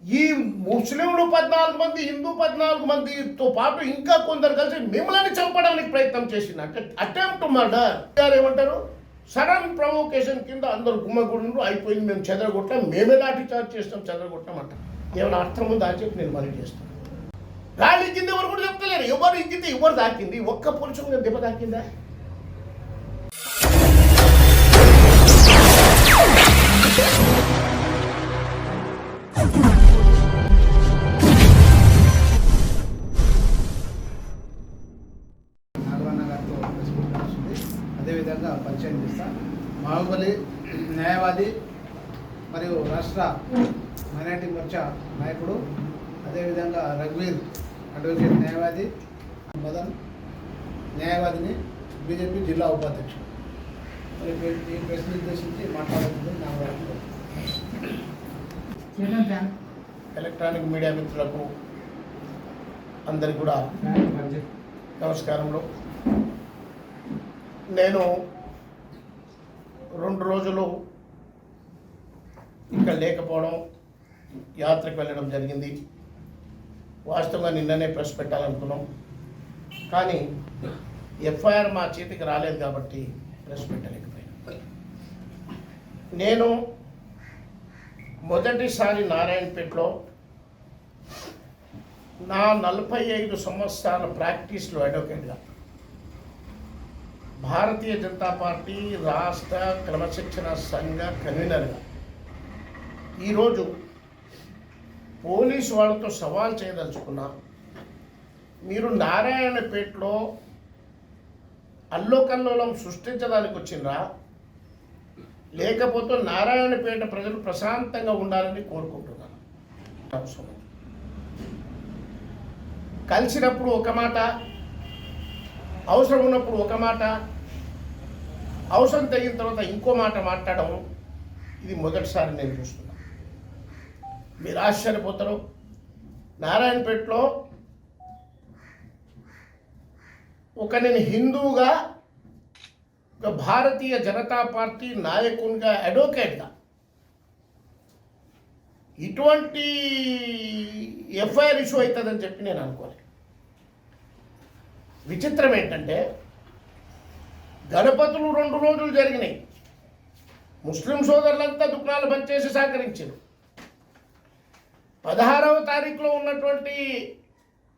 ఈ ముస్లింలు 14 మంది, హిందూ 14 మందితో పాటు ఇంకా కొందరు కలిసి మిమ్మల్ని చంపడానికి ప్రయత్నం చేసింది. అంటే అటెంప్ట్ మర్డర్ ఏమంటారు, సడన్ ప్రొవోకేషన్ కింద అందరూ గుమ్మగుండు అయిపోయింది, మేము చెదరగొట్టాం, మేమే లాఠీ చార్జ్ చేస్తాం, చెదరగొట్టాం అంట. ఏమైనా అర్థం ఉందా అని చెప్పి నేను మళ్ళీ చేస్తాను. గాలి ఎక్కింది ఎవరు కూడా చెప్తలేరు, ఎవరు ఎక్కింది ఎవరు దాకింది, ఒక్క పురుషుడు దెబ్బ దాకిందా? అదేవిధంగా పరిచయం చేస్తా. బాహుబలి న్యాయవాది మరియు రాష్ట్ర మైనార్టీ మోర్చా నాయకుడు, అదేవిధంగా రఘువీర్ అడ్వకేట్ న్యాయవాది, మదన్ న్యాయవాదిని, బీజేపీ జిల్లా ఉపాధ్యక్షుడు. మరి ఈ ప్రశ్న ఉద్దేశించి మాట్లాడుతుంది నా వరకు. ఎలక్ట్రానిక్ మీడియా మిత్రులకు అందరికి కూడా నమస్కారములు. నేను 2 రోజులు ఇక్కడ లేకపోవడం, యాత్రకు వెళ్ళడం జరిగింది. వాస్తవంగా నిన్ననే ప్రెస్ పెట్టాలనుకున్నాం, కానీ ఎఫ్ఐఆర్ మా చేతికి రాలేదు కాబట్టి ప్రెస్ పెట్టలేకపోయాను. నేను మొదటిసారి నారాయణపేటలో నా 45 సంవత్సరాల ప్రాక్టీస్లో అడ్వకేట్గా భారతీయ జనతా పార్టీ రాష్ట్ర క్రమశిక్షణ సంఘ కన్వీనర్గా ఈరోజు పోలీసు వాళ్ళతో సవాల్ చేయదలుచుకున్నా. మీరు నారాయణపేటలో అల్లోకల్లోలం సృష్టించడానికి వచ్చిండ్రా, లేకపోతే నారాయణపేట ప్రజలు ప్రశాంతంగా ఉండాలని కోరుకుంటున్నాను. అవసరం కలిసినప్పుడు ఒక మాట, అవసరం ఉన్నప్పుడు ఒక మాట, అవసరం తగిన తర్వాత ఇంకో మాట మాట్లాడడం ఇది మొదటిసారి నేను చూస్తున్నా. మీరు ఆశ్చర్యపోతారు. నారాయణపేటలో నేను హిందువుగా, ఒక భారతీయ జనతా పార్టీ నాయకునిగా, అడ్వకేట్గా ఇటువంటి ఎఫ్ఐఆర్ ఇష్యూ అవుతుందని చెప్పి నేను అనుకోలేదు. విచిత్రం ఏంటంటే గణపతులు 2 రోజులు జరిగినాయి. ముస్లిం సోదరులంతా దుకాణాలు బంద్ చేసి సహకరించారు. 16వ తారీఖులో ఉన్నటువంటి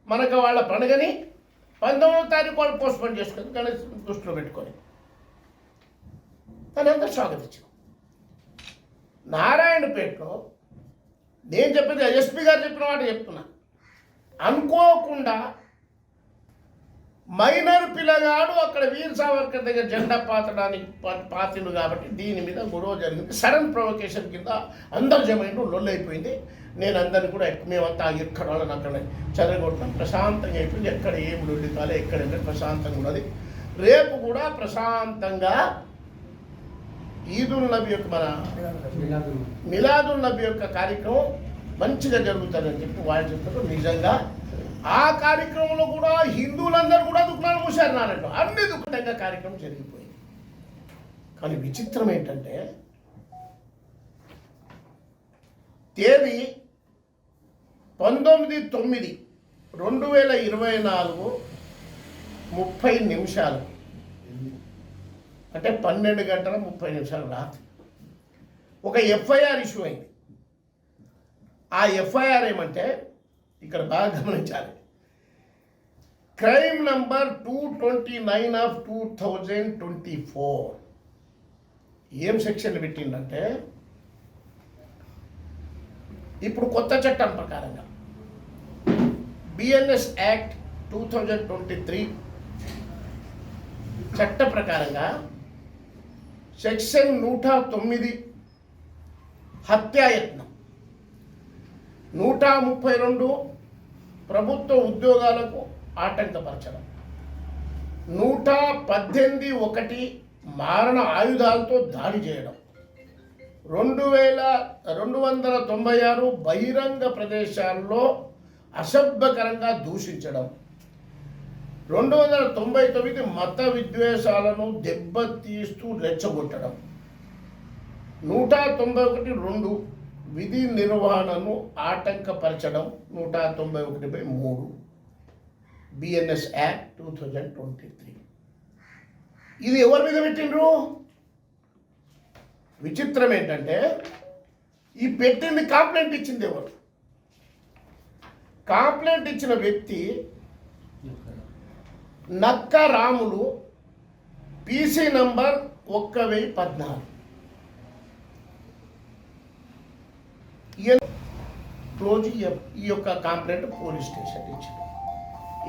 మనకు వాళ్ళ పండుగని 19వ తారీఖు వాళ్ళు పోస్ట్పోన్ చేసుకుంది, కానీ దృష్టిలో పెట్టుకొని దాని అంతా స్వాగతించాం. నారాయణపేటలో నేను చెప్పేది ఎస్పీ గారు చెప్పిన మాట చెప్తున్నా. అనుకోకుండా మైనర్ పిల్లగాడు అక్కడ వీర్ సావర్కర్ దగ్గర జెండా పాతిండు కాబట్టి దీని మీద గొడవ జరిగింది. సడన్ ప్రొవొకేషన్ కింద అందరు జమైండు, లొల్లైపోయింది. నేను అందరిని కూడా మేమంతా ఎక్కడ వాళ్ళని అక్కడ చెదరగొట్టాం, ప్రశాంతంగా అయిపోయింది. ఎక్కడ ఏం లొల్లి కాలే, ఎక్కడ ప్రశాంతంగా ఉన్నది. రేపు కూడా ప్రశాంతంగా ఈదుల్ నబీ యొక్క మన మిలాదుల్ నబీ యొక్క కార్యక్రమం మంచిగా జరుగుతుందని చెప్పి వాళ్ళు చెప్తారు. నిజంగా ఆ కార్యక్రమంలో కూడా హిందువులందరూ కూడా దుకాణాలు మూసారన్నారంట. అన్ని దుఃఖంగా కార్యక్రమం జరిగిపోయింది. కానీ విచిత్రం ఏంటంటే తేదీ 19/9/2024 30 అంటే 12 గంటల 30 నిమిషాలు రాత్రి ఒక ఎఫ్ఐఆర్ ఇష్యూ అయింది. ఆ ఎఫ్ఐఆర్ ఏమంటే ఇక్కడ బాగా గమనించాలి. క్రైమ్ నంబర్ 229/2024 ఏం సెక్షన్లు పెట్టిందంటే, ఇప్పుడు కొత్త చట్టం ప్రకారంగా బిఎన్ఎస్ యాక్ట్ 2023 చట్ట ప్రకారంగా సెక్షన్ 109 హత్యాయత్నం, 132 ప్రభుత్వ ఉద్యోగాలకు ఆటంకపరచడం, 118(1) మారణ ఆయుధాలతో దాడి చేయడం, 2296 బహిరంగ ప్రదేశాల్లో అసభ్యకరంగా దూషించడం, 299 మత విద్వేషాలను దెబ్బతీస్తూ రెచ్చగొట్టడం, 191(2) విధి నిర్వహణను ఆటంకపరచడం 191/3 బిఎన్ఎస్ యాక్ట్ 2023. ఇది ఎవరి మీద పెట్టిండ్రు? విచిత్రం ఏంటంటే ఈ పెట్టింది కంప్లైంట్ ఇచ్చింది ఎవరు? కంప్లైంట్ ఇచ్చిన వ్యక్తి నక్క రాములు, పీసీ నంబర్ 1014. రోజు ఈ యొక్క కంప్లైంట్ పోలీస్ స్టేషన్ ఇచ్చింది.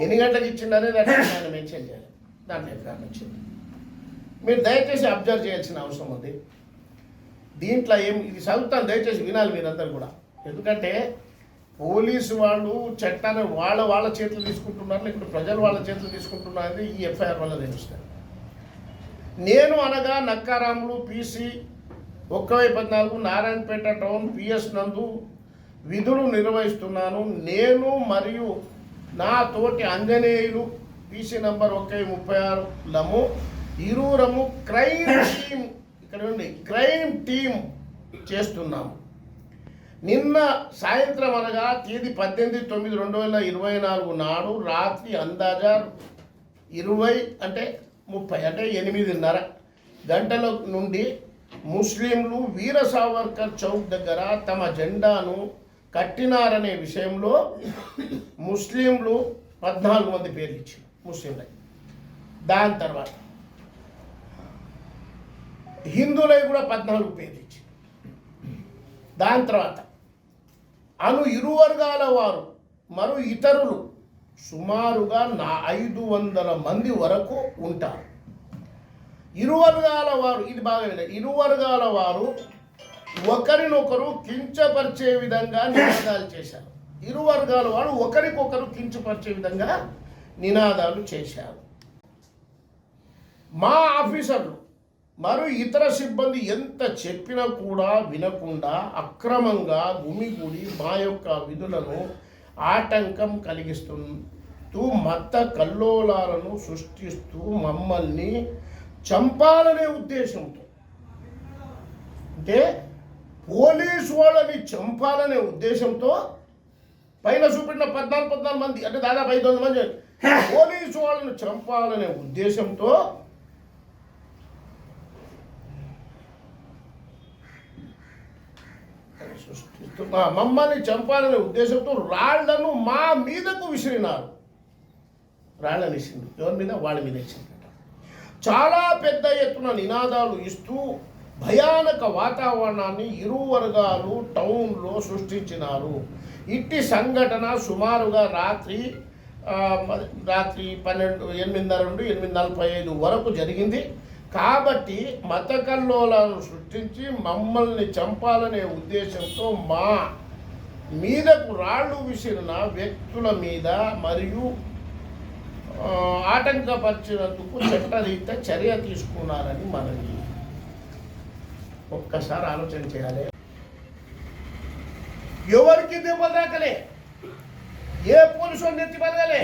ఎన్ని గంటలకు ఇచ్చిందనేది ఆయన మెన్షన్ చేయాలి, దాంట్లో ఎక్కడ వచ్చింది. మీరు దయచేసి అబ్జర్వ్ చేయాల్సిన అవసరం ఉంది. దీంట్లో ఇది చదువుతాను, దయచేసి వినాలి మీరందరూ కూడా. ఎందుకంటే పోలీసు వాళ్ళు చట్టాన్ని వాళ్ళ చేతులు తీసుకుంటున్నారు, లేకపోతే ప్రజలు వాళ్ళ చేతులు తీసుకుంటున్నారు, ఈ ఎఫ్ఐఆర్ వల్ల తెలుస్తుంది. నేను అనగా Nakkaramulu, PC 1014, Narayanpet town PS నందు విధులు నిర్వహిస్తున్నాను. నేను మరియు నా తోటి ఆంజనేయులు పీసీ నంబర్ 1036 ఇరువురము క్రైమ్ టీం చేస్తున్నాము. నిన్న సాయంత్రం అనగా తేదీ 18/9/2024 నాడు రాత్రి అందాజా 8:30 గంటల నుండి ముస్లింలు వీర సావర్కర్ చౌక్ దగ్గర తమ జెండాను కట్టినారనే విషయంలో ముస్లింలు 14 మంది పేర్లు ఇచ్చారు ముస్లింలై. దాని తర్వాత హిందువులై కూడా 14 పేర్లు ఇచ్చారు. దాని తర్వాత ఇరు వర్గాల వారు మరో ఇతరులు సుమారుగా 500 మంది వరకు ఉంటారు. ఇరు వర్గాల వారు, ఇది బాగా వినండి, ఇరు వర్గాల వారు ఒకరినొకరు కించపరిచే విధంగా నినాదాలు చేశారు. ఇరు వర్గాల వారు ఒకరికొకరు కించపరిచే విధంగా నినాదాలు చేశారు. మా ఆఫీసర్లు మరియు ఇతర సిబ్బంది ఎంత చెప్పినా కూడా వినకుండా అక్రమంగా గుమిగూడి మా యొక్క విధులను ఆటంకం కలిగిస్తూ మత కల్లోలాలను సృష్టిస్తూ మమ్మల్ని చంపాలనే ఉద్దేశంతో, అంటే పోలీసు వాళ్ళని చంపాలనే ఉద్దేశంతో పైన చూపెట్టిన 14 మంది, అంటే దాదాపు 500 మంది పోలీసు వాళ్ళని చంపాలనే ఉద్దేశంతో మమ్మల్ని చంపాలనే ఉద్దేశంతో రాళ్లను మా మీదకు విసిరినారు. రాళ్లను ఇచ్చింది ఎవరి మీద? వాళ్ళ మీద ఇచ్చింది. చాలా పెద్ద ఎత్తున నినాదాలు ఇస్తూ భయానక వాతావరణాన్ని ఇరు వర్గాలు టౌన్లో సృష్టించినారు. ఇట్టి సంఘటన సుమారుగా రాత్రి 8:30 నుండి 8:45 వరకు జరిగింది. కాబట్టి మత కల్లోలాలను సృష్టించి మమ్మల్ని చంపాలనే ఉద్దేశంతో మా మీదకు రాళ్ళు విసిరిన వ్యక్తుల మీద మరియు ఆటంకపరిచినందుకు చట్టరీత్యా చర్య తీసుకున్నారని మనకి ఒక్కసారి ఆలోచన చేయాలి. ఎవరికి దెబ్బలు తాకలే, ఏ పోలీసు నెత్తి బలగలే,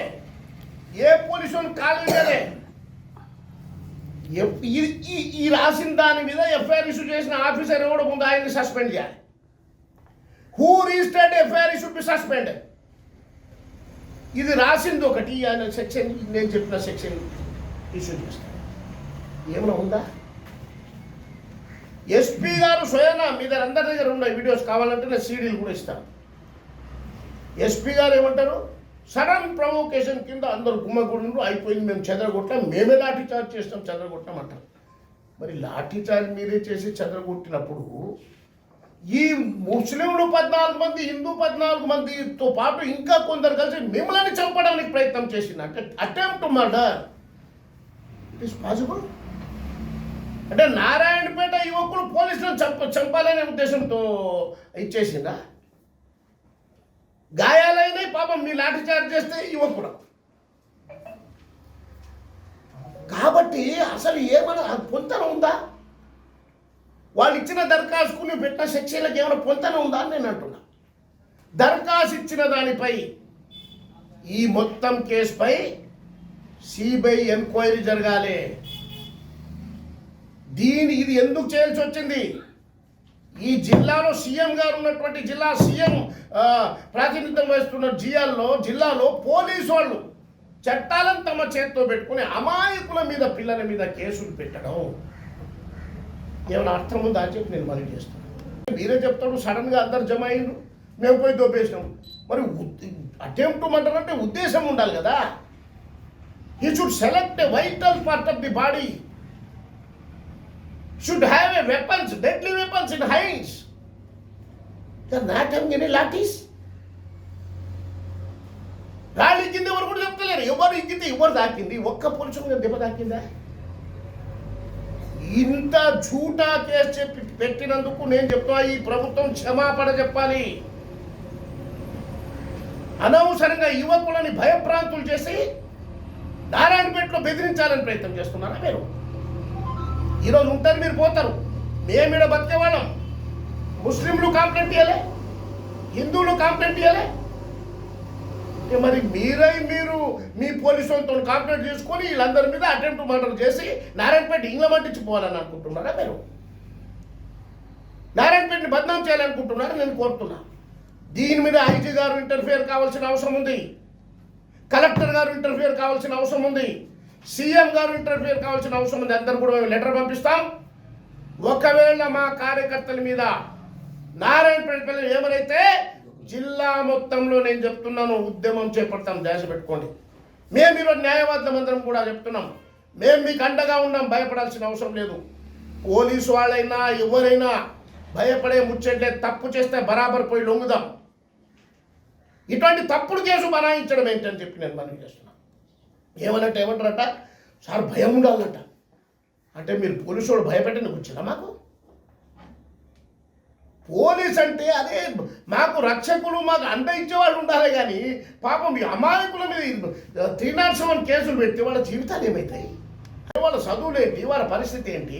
ఏ పోలీసు కాలు వినలే. ఈ రాసిన దాని మీద ఎఫ్ఐఆర్ ఇష్యూ చేసిన ఆఫీసర్ ఎవడో ముందు ఆయన్ని సస్పెండ్ చేయాలి. Who registered FIR should be suspended. ఇది రాసింది ఒకటి, ఆయన సెక్షన్, నేను చెప్పిన సెక్షన్ ఇష్యూ చేస్తాను. ఏమైనా ఉందా? ఎస్పీ గారు స్వయానా మీ దగ్గర అందరి దగ్గర ఉన్నాయి వీడియోస్, కావాలంటే నేను సీడీలు కూడా ఇస్తాను. ఎస్పీ గారు ఏమంటారు? సడన్ ప్రొవోకేషన్ కింద అందరూ గుమ్మగూడు అయిపోయింది, మేము చెదరగొట్టాం, మేమే లాఠీ చార్జ్ చేస్తాం, చెదరగొట్టాం అంటారు. మరి లాఠీ చార్జ్ మీరే చేసి చెదరగొట్టినప్పుడు ఈ ముస్లింలు 14 మంది, హిందూ 14 మందితో పాటు ఇంకా కొందరు కలిసి మిమ్మల్ని చంపడానికి ప్రయత్నం చేసింది. అంటే attempt to murder. It is possible. అంటే నారాయణపేట యువకులు పోలీసులను చంపాలనే ఉద్దేశంతో ఇచ్చేసిందా? గాయాలైన పాపం మీ లాఠీ చార్జ్ చేస్తే యువకుడు. కాబట్టి అసలు ఏమైనా పొంతన ఉందా? వాళ్ళు ఇచ్చిన దరఖాస్తుకు నువ్వు పెట్టిన సెక్షన్లకు ఏమైనా పొంతన ఉందా అని నేను అంటున్నా. దరఖాస్తు ఇచ్చిన దానిపై ఈ మొత్తం కేసుపై సిబిఐ ఎంక్వైరీ జరగాలి. ఇది ఎందుకు చేయాల్సి వచ్చింది? ఈ జిల్లాలో సీఎం గారు ఉన్నటువంటి జిల్లా సీఎం ప్రాతినిధ్యం వహిస్తున్న జిల్లాలో పోలీసు వాళ్ళు చట్టాలను తమ చేతితో పెట్టుకుని అమాయకుల మీద పిల్లల మీద కేసులు పెట్టడం ఏమైనా అర్థం ఉందా అని చెప్పి నేను మనవి చేస్తాను. మీరే చెప్తాడు సడన్గా అందరు జమ అయ్యిండు, మేము పోయి దోపేసినాం. మరి అటెంప్ట్ అంటారంటే ఉద్దేశం ఉండాలి కదా. He should select a vital part of the body, should have a weapons, deadly weapons in hands. They are not having any lathis. రాళ్ళు ఇచ్చింది ఎవరు కూడా చెప్తలేరు. ఎవరు ఇచ్చింది ఎవరు తాకింది, ఒక్క పురుషుని దెబ్బ తాకిందా? ఇంత झूठा కేసు చెప్పి పెట్టినందుకు నేను చెప్తున్నా ఈ ప్రభుత్వం క్షమాపణ చెప్పాలి. అనవసరంగా యువకులని భయభ్రాంతులు చేసి నారాయణపేటలో బెదిరించాలని ప్రయత్నం చేస్తున్నారా మీరు? ఈరోజు ఉంటారు, మీరు పోతారు. మేము ఇక్కడ బతికేవాళ్ళం. ముస్లింలు కంప్లైంట్ ఇవ్వలే, హిందువులు కంప్లైంట్ ఇవ్వలే. మరి మీరు మీ పోలీసు వాళ్ళతో కంప్లైంట్ చేసుకొని వీళ్ళందరి మీద అటెంప్ట్ మర్డర్ చేసి నారాయణపేట ఇంగ్లమంటించిపోవాలని అనుకుంటున్నారా మీరు? నారాయణపేటని బదనాం చేయాలనుకుంటున్నారా? నేను కోరుతున్నా. దీని మీద ఐజీ గారు ఇంటర్ఫియర్ కావాల్సిన అవసరం ఉంది, కలెక్టర్ గారు ఇంటర్ఫియర్ కావాల్సిన అవసరం ఉంది, సీఎం గారు ఇంటర్ఫియర్ కావాల్సిన అవసరం ఉంది. అందరు కూడా మేము లెటర్ పంపిస్తాం. ఒకవేళ మా కార్యకర్తల మీద నారాయణపేట పిల్లలు ఏమైతే జిల్లా మొత్తంలో నేను చెప్తున్నాను ఉద్యమం చేపడతాం, దేశ పెట్టుకోండి. మేము ఈరోజు న్యాయవాదులం అందరం కూడా చెప్తున్నాం, మేము మీకు అండగా ఉన్నాం, భయపడాల్సిన అవసరం లేదు. పోలీసు వాళ్ళైనా ఎవరైనా భయపడే ముచ్చట్లే. తప్పు చేస్తే బరాబర్ పోయి లొంగుదాం. ఇటువంటి తప్పుడు కేసు బనాయించడం ఏంటని చెప్పి నేను మనవి చేస్తున్నాను. ఏమంటారట, సార్ భయం ఉండాలట. అంటే మీరు పోలీసు వాళ్ళు భయపెట్టడానికి వచ్చినా మాకు? పోలీస్ అంటే అదే మాకు రక్షకులు, మాకు అండ ఇచ్చేవాళ్ళు ఉండాలి. కానీ పాపం ఈ అమాయకుల మీద 307 కేసులు పెడితే వాళ్ళ జీవితాలు ఏమవుతాయి? వాళ్ళ చదువులేంటి, వాళ్ళ పరిస్థితి ఏంటి?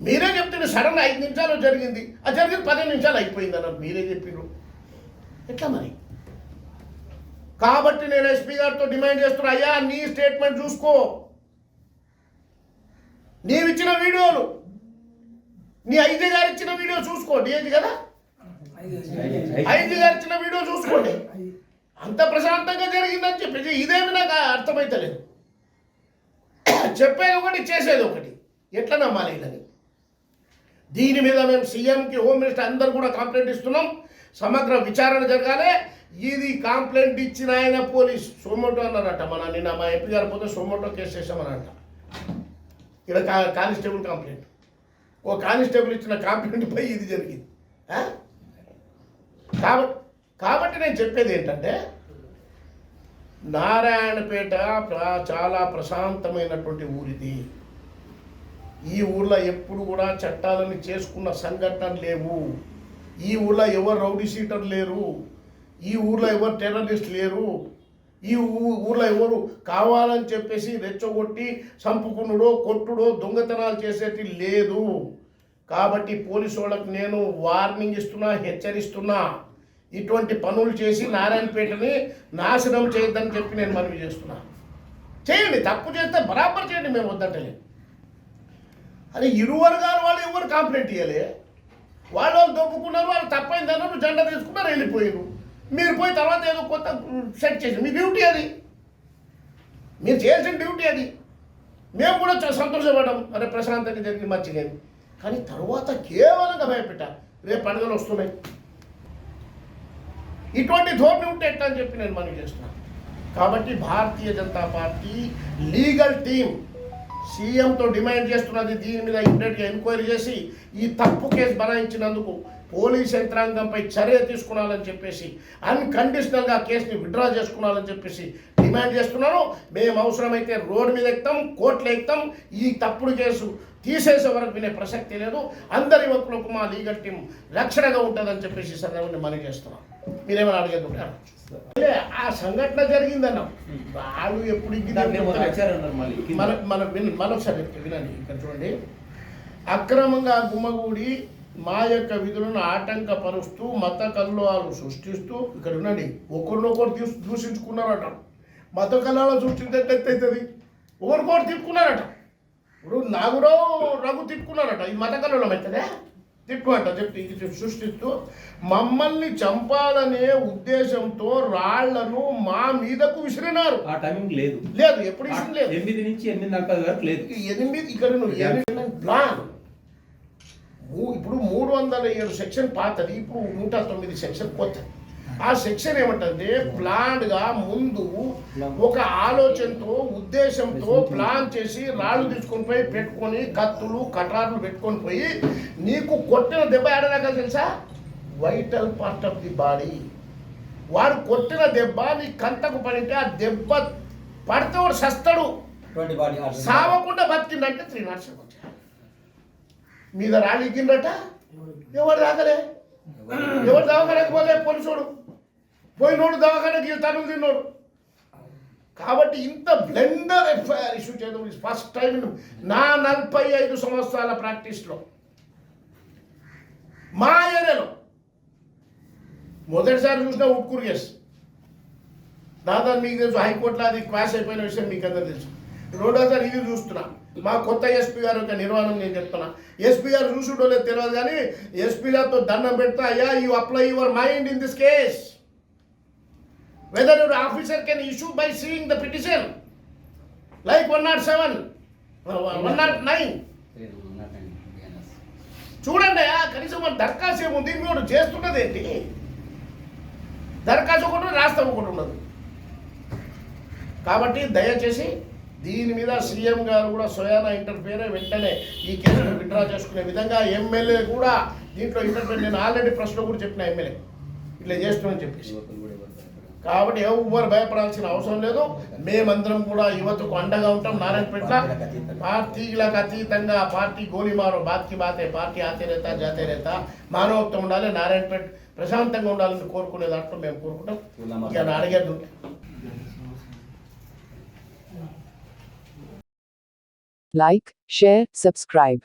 మీరే చెప్తే సడన్ 5 నిమిషాలు జరిగింది, అది జరిగింది 15 నిమిషాలు అయిపోయింది అన్నారు. మీరే చెప్పారు. ఎట్లా మరి? కాబట్టి నేను ఎస్పీ గారితో డిమాండ్ చేస్తున్నా, అయ్యా నీ స్టేట్మెంట్ చూసుకో, నీవిచ్చిన వీడియోలు, నీ ఐజీ గారు ఇచ్చిన వీడియో చూసుకో. డిఐజీ కదా, ఐజీ గారు ఇచ్చిన వీడియో చూసుకోండి. అంత ప్రశాంతంగా జరిగిందని చెప్పేసి ఇదేమి నాకు అర్థమైతలేదు. చెప్పేది ఒకటి, చేసేది ఒకటి. ఎట్లా నమ్మాలి ఇదని? దీని మీద మేము సీఎంకి, హోమ్ మినిస్టర్ అందరూ కూడా కంప్లైంట్ ఇస్తున్నాం. సమగ్ర విచారణ జరగాలి. ఇది కంప్లైంట్ ఇచ్చిన ఆయన పోలీస్ సోమోటో అన్నారట. నిన్న మా ఎంపీ గారు పోతే సోమోటో కేసు చేసామనంట. ఇక్కడ కానిస్టేబుల్ కంప్లైంట్, ఓ కానిస్టేబుల్ ఇచ్చిన కంప్లైంట్ పై ఇది జరిగింది. కాబట్టి నేను చెప్పేది ఏంటంటే, నారాయణపేట చాలా ప్రశాంతమైనటువంటి ఊరిది. ఈ ఊళ్ళో ఎప్పుడు కూడా చట్టాలని చేసుకున్న సంఘటనలు లేవు. ఈ ఊళ్ళో ఎవరు రౌడీ షీటర్ లేరు. ఈ ఊళ్ళో ఎవరు టెర్రరిస్ట్ లేరు. ఈ ఊళ్ళో ఎవరు కావాలని చెప్పేసి రెచ్చగొట్టి చంపుకునుడో కొట్టుడో దొంగతనాలు చేసేటి లేదు. కాబట్టి పోలీసు వాళ్ళకి నేను వార్నింగ్ ఇస్తున్నా, హెచ్చరిస్తున్నా. ఇటువంటి పనులు చేసి నారాయణపేటని నాశనం చేయొద్దని చెప్పి నేను మనవి చేస్తున్నా. చేయండి, తప్పు చేస్తే బరాబర్ చేయండి, మేము వద్దంటలే. అది ఇరు వర్గాల వాళ్ళు ఎవరు కంప్లైంట్ ఇవ్వలే. వాళ్ళు దొప్పుకున్నారు, వాళ్ళు తప్పైంది అన్నారు, జెండా తీసుకున్నారు, వెళ్ళిపోయారు. మీరు పోయి తర్వాత ఏదో కొత్త సెట్ చేసి, మీ డ్యూటీ అది, మీరు చేయాల్సిన డ్యూటీ అది. మేము కూడా చాలా సంతోషపడ్డాం, అరే ప్రశాంతంగా జరిగింది, మంచిగా. కానీ తర్వాత కేవలంగా భయపెట్టారు. రేపు పండుగలు వస్తున్నాయి, ఇటువంటి ధోరణి ఉంటే ఎట్లా అని చెప్పి నేను మనవి చేస్తున్నాను. కాబట్టి Bharatiya Janata party legal team సీఎంతో డిమాండ్ చేస్తున్నది, దీని మీద ఇమ్మీడియట్గా ఎంక్వైరీ చేసి ఈ తప్పు కేసు బనాయించినందుకు పోలీస్ యంత్రాంగంపై చర్య తీసుకున్నాలని చెప్పేసి, అన్కండిషనల్గా కేసుని విత్డ్రా చేసుకున్నాలని చెప్పేసి డిమాండ్ చేస్తున్నాను. మేము అవసరమైతే రోడ్డు మీద ఎక్కుతాం, కోర్టులో ఎక్కుతాం. ఈ తప్పుడు కేసు తీసేసే వరకు వినే ప్రసక్తి లేదు. అందరి యువకులకు మా లీగల్ టీం రక్షణగా ఉంటుందని చెప్పేసి సందర్భంగా మనవి చేస్తున్నాం. మీరేమైనా అడిగేది ఉంటారు? ఆ సంఘటన జరిగిందన్నాం. వాళ్ళు ఎప్పుడు మనొకసారి వినండి. ఇక్కడ చూడండి, అక్రమంగా గుమ్మగూడి మా యొక్క విధులను ఆటంకపరుస్తూ మత కల్లోలాలు సృష్టిస్తూ, ఇక్కడ ఉండండి, ఒకరినొకరు దూషించుకున్నారట. మత కల్లోలాలు సృష్టించే అవుతుంది. ఒకరికొకరు తిప్పుకున్నారట. ఇప్పుడు నాగురావు రఘు తిప్పుకున్నారట. ఇది మత కల్లోలం అవుతుందే? తిట్టుమంట చెప్పి సృష్టిస్తూ మమ్మల్ని చంపాలనే ఉద్దేశంతో రాళ్లను మా మీదకు విసిరినారు. ఆ టైమింగ్ లేదు, లేదు, ఎప్పుడు విసిరి లేదు. 8 నుంచి 8:40 వరకు లేదు. 8 ఇక్కడ నువ్వు 8 ప్లాన్. ఇప్పుడు 307 సెక్షన్ పాతది, ఇప్పుడు 109 సెక్షన్ కొత్తది. ఆ సెక్షన్ ఏమంటే ప్లాన్గా ముందు ఒక ఆలోచనతో ఉద్దేశంతో ప్లాన్ చేసి రాళ్ళు తీసుకొని పోయి పెట్టుకొని కత్తులు కటార్లు పెట్టుకొని పోయి నీకు కొట్టిన దెబ్బ ఏడదాకా తెలుసా? Vital part of the body. వాడు కొట్టిన దెబ్బ నీ కంతకు పడితే ఆ దెబ్బ పడితే వాడు సస్తాడు, సావకుండా బతికిందంటే 3 నాట్స్ మీద రాళ్ళు ఎక్కిందట. ఎవరు రాగలే, ఎవరు దవాఖానకు పోలే, పోలీసుడు పోయినోడు దవాఖానకి తనులు తిన్నాడు. కాబట్టి ఇంత బ్లెండర్ ఎఫ్ఐఆర్ ఇష్యూ చేయడం ఫస్ట్ టైం నా 45 సంవత్సరాల ప్రాక్టీస్లో. మా ఏరియాలో మొదటిసారి చూసిన ఉట్కూరు కేసు, దాదాపు మీకు తెలుసు, హైకోర్టులో అది క్వాష్ అయిపోయిన విషయం మీకు అందరూ తెలుసు. రెండోసారి ఇది చూస్తున్నా. మా కొత్త ఎస్పీ గారు యొక్క నిర్వహణ నేను చెప్తున్నా. ఎస్పీ గారు చూసుడో లేదు తెలియదు, కానీ ఎస్పీ గారితో దండం పెడతా, అయ్యా you apply your mind in this case, weather your officer can issue by seeing the petition like 107, 109. చూడండి, కనీసం మన దరఖాస్తు ఏముంది, మీరు చేస్తున్నది ఏంటి? దరఖాస్తు ఒకటి ఉండదు, రాస్తాం ఒకటి ఉండదు. కాబట్టి దయచేసి దీని మీద సీఎం గారు కూడా స్వయాన ఇంటర్ఫియర్ వెంటనే ఈ కేసును విత్డ్రా చేసుకునే విధంగా ఎమ్మెల్యే కూడా దీంట్లో ఇంటర్ఫియర్. నేను ఆల్రెడీ ప్రశ్న కూడా చెప్పిన ఎమ్మెల్యే ఇట్లా చేస్తున్నామని చెప్పేసి. కాబట్టి ఎవరు భయపడాల్సిన అవసరం లేదు. మేమందరం కూడా యువతకు అండగా ఉంటాం. నారాయణపేట పార్టీలకు అతీతంగా, పార్టీ గోలిమారో బాత్కి బాతే, పార్టీ ఆతే రేతా జాతే రేతా, మానవత్వం ఉండాలి, నారాయణపేట ప్రశాంతంగా ఉండాలని కోరుకునే దాంట్లో మేము కోరుకుంటాం. ఇక అడిగేది Like, share, subscribe.